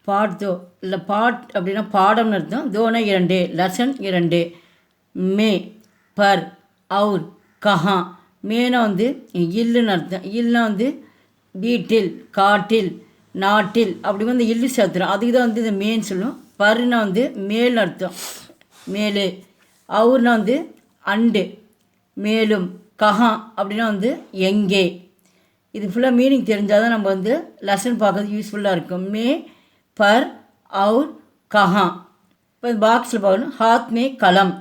பாட் தோ இல்லை பாட் அப்படின்னா பாடம்னு அர்த்தம். தோனா 2, லெசன் 2. மே பர் அவுர் கஹா. மேனா வந்து இல்லுன்னு அர்த்தம். இல்லுனா வந்து வீட்டில் காட்டில் நாட்டில் அப்படி வந்து இல்லு சேர்த்துறோம். அதுக்கு தான் வந்து இந்த மேன்னு சொல்லுவோம். பருனா வந்து மேல்னு அர்த்தம், மேலே. அவுர்னா வந்து அண்டு, மேலும். கஹா அப்படின்னா வந்து எங்கே. இது ஃபுல்லாக மீனிங் தெரிஞ்சால் தான் நம்ம வந்து லெசன் பார்க்கறது யூஸ்ஃபுல்லாக இருக்கும். மே பர் அவுர் கஹா. இப்போ பாக்ஸில் பார்க்கணும். ஹாத் மே கலம்,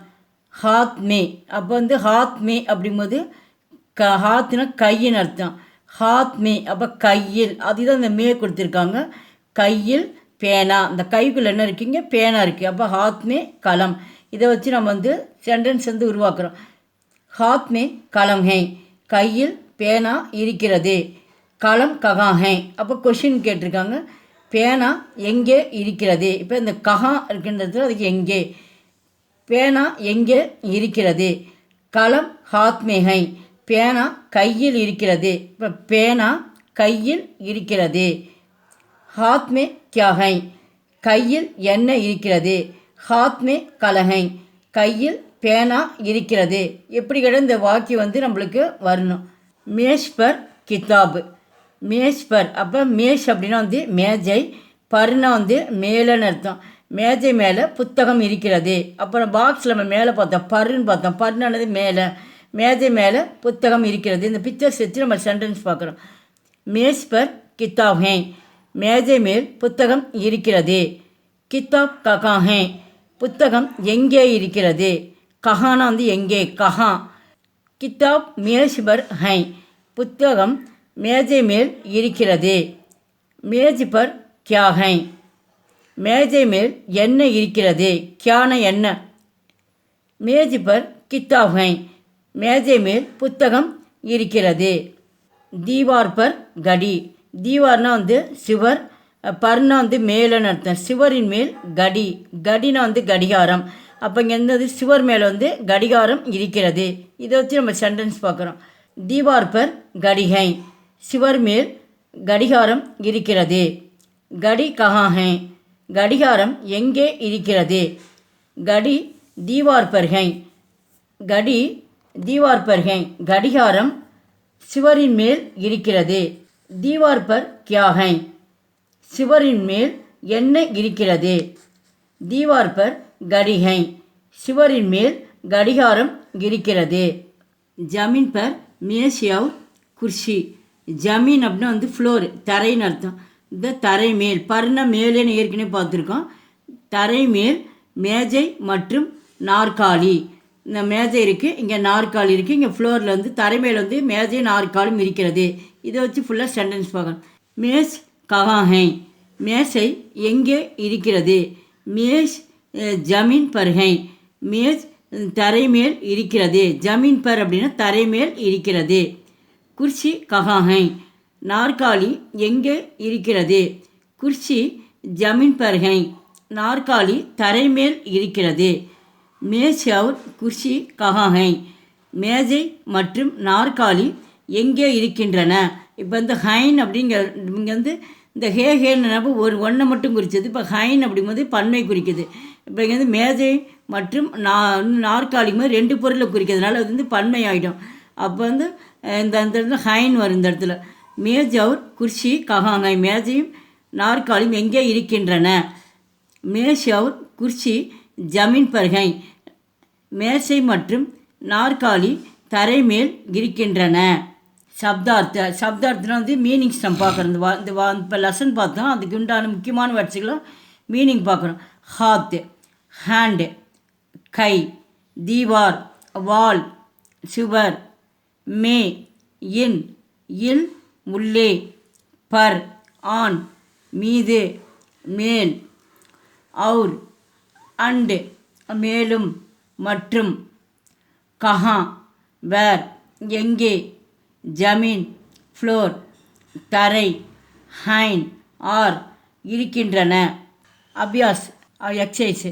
ஹாத் மே. அப்போ வந்து ஹாத் மே அப்படிங்கும்போது ஹாத்னா கையின்னு அர்த்தம். ஹாத் மே அப்போ கையில். அதுதான் இந்த மே கொடுத்துருக்காங்க. கையில் பேனா. இந்த கைக்குள்ளே என்ன இருக்குங்க, பேனா இருக்குது. அப்போ ஹாத் மே கலம். இதை வச்சு நம்ம வந்து சென்டென்ஸ் வந்து உருவாக்குறோம். ஹாத் மே கலம் ஹே, கையில் பேனா இருக்கிறது. கலம் கஹா ஹே. அப்போ கொஷின் கேட்டிருக்காங்க. பேனா எங்கே இருக்கிறது. இப்போ இந்த கஹா இருக்கின்றது அதுக்கு எங்கே. பேனா எங்கே இருக்கிறது. கலம் ஹாத் மே ஹை, பேனா கையில் இருக்கிறது. இப்போ பேனா கையில் இருக்கிறது. ஹாத் மே கியா ஹை, கையில் என்ன இருக்கிறது. ஹாத் மே கலஹை, கையில் பேனா இருக்கிறது. எப்படி கேட்டால் இந்த வாக்கியம் வந்து நம்மளுக்கு வரணும். மேஷ் பர் கிதாப், மேஷ் பர். அப்போ மேஷ் அப்படின்னா வந்து மேஜை, பர்னா வந்து மேலேன்னு அர்த்தம். மேஜை மேலே புத்தகம் இருக்கிறது. அப்புறம் பாக்ஸில் நம்ம மேலே பார்த்தோம், பருன்னு பார்த்தோம். பர்னானது மேலே, மேஜை மேலே புத்தகம் இருக்கிறது. இந்த பிக்சர்ஸ் வச்சு நம்ம சென்டென்ஸ் பார்க்குறோம். மேஷ் பர் கிதாப் ஹே, மேஜை மேல் புத்தகம் இருக்கிறது. கிதாப் கஹா ஹே, புத்தகம் எங்கே இருக்கிறது. கஹானா வந்து எங்கே, கஹா. கிதாப் மேஷ் பர் ஹை, புத்தகம் மேஜை மேல் இருக்கிறது. மேஜ் பர் கியா ஹை, மேஜை மேல் என்ன இருக்கிறது. கியான என்ன. மேஜ் பர் கிதாப் ஹை, மேஜை மேல் புத்தகம் இருக்கிறது. தீவார் பர் கடி, தீவார்னா வந்து சுவர், பர்னா வந்து மேலேன்னு அர்த்தம். சுவரின் மேல் கடி, கடினா வந்து கடிகாரம். அப்போ இங்கே இருந்தது சுவர் மேலே வந்து கடிகாரம் இருக்கிறது. இதை வச்சு நம்ம சென்டென்ஸ் பார்க்குறோம். தீவார் பர் கடிகை, சுவர் மேல் கடிகாரம் இருக்கிறது. கடி கஹா ஹை, கடிகாரம் எங்கே இருக்கிறது. கடி தீவார் பர் ஹை, கடி தீவார் பர் ஹை, கடிகாரம் சுவரின் மேல் இருக்கிறது. தீவார் பர் கியா ஹை, சுவரின் மேல் என்ன இருக்கிறது. தீவார் பர் கடி ஹை, சுவரின் மேல் கடிகாரம் இருக்கிறது. ஜமீன் பர் மேஷ் அவுர் குர்சி, ஜமீன் அப்படின்னா வந்து ஃப்ளோர், தரைன்னு அர்த்தம். இந்த தரை மேல், பர்னா மேலேன்னு ஏற்கனவே பார்த்துருக்கோம். தரை மேல் மேஜை மற்றும் நாற்காலி. இந்த மேஜை இருக்குது, இங்கே நாற்காலி இருக்குது. இங்கே ஃப்ளோரில் வந்து தரை மேல் வந்து மேஜை நாற்காலும் இருக்கிறது. இதை வச்சு ஃபுல்லாக சென்டென்ஸ் பார்க்கணும். மேஷ் கஹா ஹை, மேஷை எங்கே இருக்கிறது. மேஷ் ஜமீன் பர் ஹை, மேஷ் தரை மேல் இருக்கிறது. ஜமீன் பர் அப்படின்னா தரை மேல் இருக்கிறது. குர்சி கஹா ஹை, நாற்காலி எங்கே இருக்கிறது. குர்சி ஜமீன் பர் ஹை, நாற்காலி தரை மேல் இருக்கிறது. மேஷ் அவுர் குர்சி கஹா ஹை, மேஜை மற்றும் நாற்காலி எங்கே இருக்கின்றன. இப்போ இந்த ஹைன் அப்படிங்க இங்கே வந்து இந்த ஹேன்னு ஒரு ஒன்றை மட்டும் குறித்தது. இப்போ ஹைன் அப்படிங்கும்போது பன்மை குறிக்குது. இப்போ இங்கே வந்து மேஜை மற்றும் நாற்காலி மாதிரி 2 பொருளை குறிக்கிறதுனால அது வந்து பன்மை ஆகிடும். அப்போ வந்து இந்த இடத்துல ஹைன் வரும். இந்த இடத்துல மேஜ் அவுர் குர்சி கஹா ஹை, மேஜையும் நாற்காலியும் எங்கே இருக்கின்றன. மேஷ் அவுர் குர்சி ஜமீன் பர் ஹை, மேசை மற்றும் நாற்காலி தரை மேல் இருக்கின்றன. சப்தார்த்தம் வந்து மீனிங்ஸ் நம்ம பார்க்குறோம். இப்போ லெசன் பார்த்தோம், அதுக்கு உண்டான முக்கியமான வேர்ட்ஸுகளும் மீனிங் பார்க்குறோம். ஹாத் ஹேண்டு, கை. தீவார் வால், சுவர். மே இன், இல் உள்ளே. பர் ஆன், மீது மேல். அவுர் அண்டு, மேலும் மற்றும். கஹா வேர், எங்கே. ஜமீன் ஃப்ளோர், தரை. ஹைன் ஆர், இருக்கின்றன. அபியாஸ் எக்ஸசைஸ்.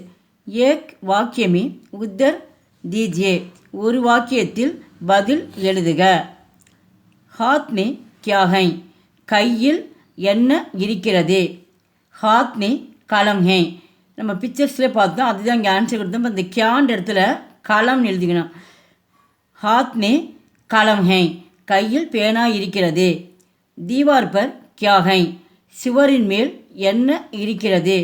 ஏக் வாக்கியமே உத்தர் தீஜியே, ஒரு வாக்கியத்தில் பதில் எழுதுக. ஹாத் மே கியா ஹை, கையில் என்ன இருக்கிறது. ஹாத் में कलम है நம்ம பிக்சர்ஸ்லேயே பார்த்தோம், அதுதான் இங்கே ஆன்சர் கொடுத்தோம். இப்போ இந்த கியான்ற இடத்துல கலம் எழுதிக்கணும். ஹாத் में कलम है கையில் பேனா இருக்கிறது. தீவார் பர் क्या है சுவரின் மேல் என்ன இருக்கிறது.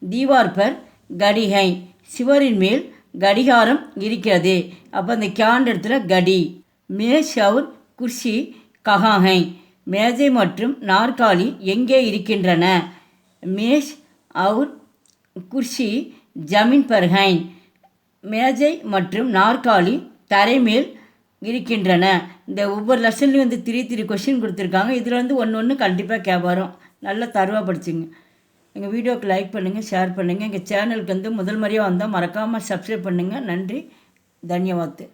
தீவார் பர் கடி है சுவரின் மேல் கடிகாரம் இருக்கிறது. அப்போ அந்த கியான்ற இடத்துல கடி. மேஷ் और குர்சி கஹாं है மேஜை மற்றும் நாற்காலி எங்கே இருக்கின்றன. மேஷ் और குர்சி ஜமீன் பர் है மேஜை மற்றும் நாற்காலி தரை மேல் இருக்கின்றன. இந்த ஒவ்வொரு லெசன்லையும் வந்து 3 கொஷின் கொடுத்துருக்காங்க. இதில் வந்து ஒன்று கண்டிப்பாக வரும். நல்லா தருவாக படிச்சுங்க. எங்கள் வீடியோவுக்கு லைக் பண்ணுங்கள், ஷேர் பண்ணுங்கள். எங்கள் சேனலுக்கு வந்து முதல் முறையாக வந்தால் மறக்காமல் சப்ஸ்கிரைப் பண்ணுங்கள். நன்றி, தன்யவாத்.